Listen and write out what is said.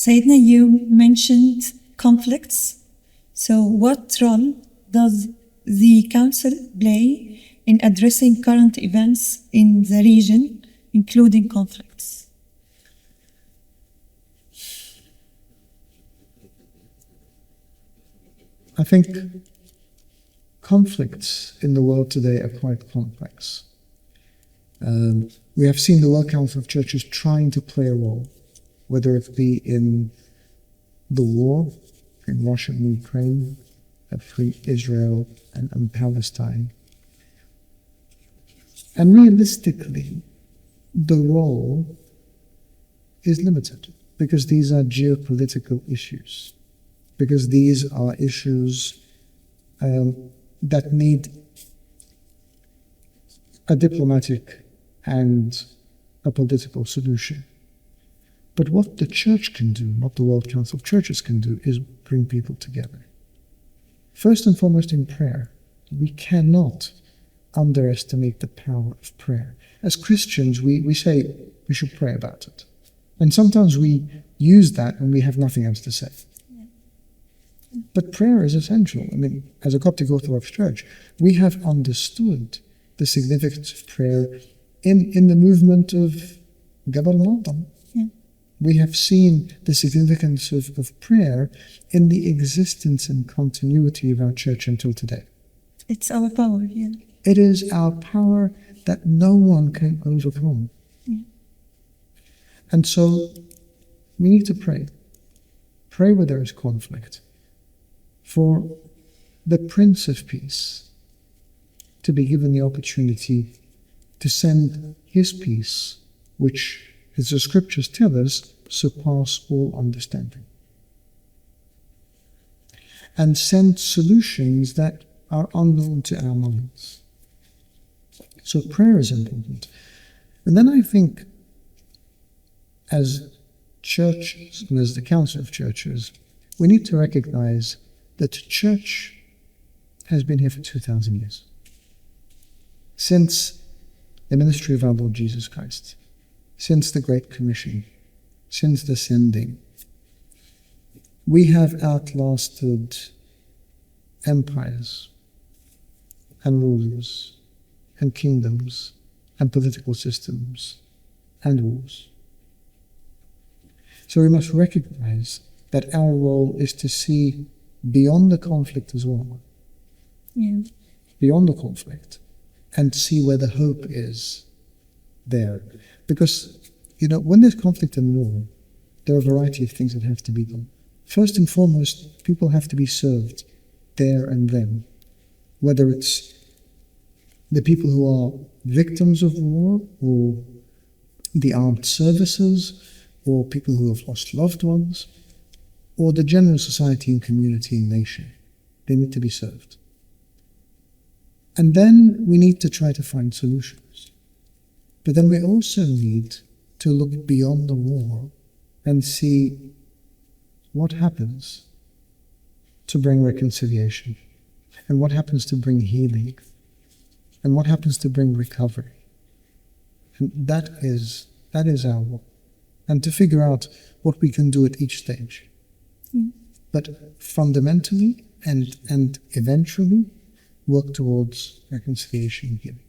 Sayyidina, you mentioned conflicts. So what role does the Council play in addressing current events in the region, including conflicts? I think conflicts in the world today are quite complex. We have seen the World Council of Churches trying to play a role, whether it be in the war in Russia and Ukraine, between Israel and Palestine. And realistically, the role is limited because these are geopolitical issues, because these are issues that need a diplomatic and a political solution. But what the Church can do, what the World Council of Churches can do, is bring people together. First and foremost in prayer. We cannot underestimate the power of prayer. As Christians, we say we should pray about it. And sometimes we use that when we have nothing else to say. But prayer is essential. I mean, as a Coptic Orthodox Church, we have understood the significance of prayer in the movement of Gabal Maltam. We have seen the significance of prayer in the existence and continuity of our church until today. It's our power, yeah. It is our power that no one can overcome. Yeah. And so we need to pray. Pray where there is conflict. For the Prince of Peace to be given the opportunity to send his peace, which, as the scriptures tell us, surpass all understanding. And send solutions that are unknown to our minds. So prayer is important. And then I think, as churches and as the Council of Churches, we need to recognize that the Church has been here for 2,000 years. Since the ministry of our Lord Jesus Christ, since the Great Commission, since the sending, we have outlasted empires and rulers and kingdoms and political systems and wars. So we must recognize that our role is to see beyond the conflict as well. Yeah. Beyond the conflict, and see where the hope is there. Because, when there's conflict and war, there are a variety of things that have to be done. First and foremost, people have to be served there and then. Whether it's the people who are victims of war, or the armed services, or people who have lost loved ones, or the general society and community and nation. They need to be served. And then we need to try to find solutions. But then we also need to look beyond the war and see what happens to bring reconciliation, and what happens to bring healing, and what happens to bring recovery. And that is our work. And to figure out what we can do at each stage. But fundamentally and eventually work towards reconciliation and healing.